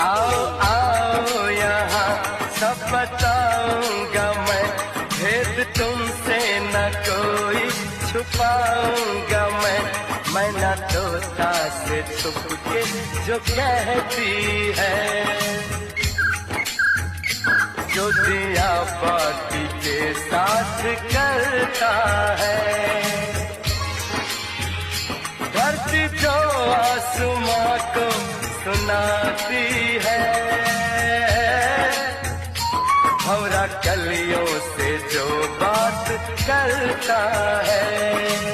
आओ आओ यहाँ सब बताऊंगा मैं, भेद तुमसे न कोई छुपाऊंगा मैं ना तोता से छुप के जो कहती है, जो दिया बाती के साथ करता है। धरती जो आसमां को सुनाती है, भंवरा कलियों से जो बात करता है।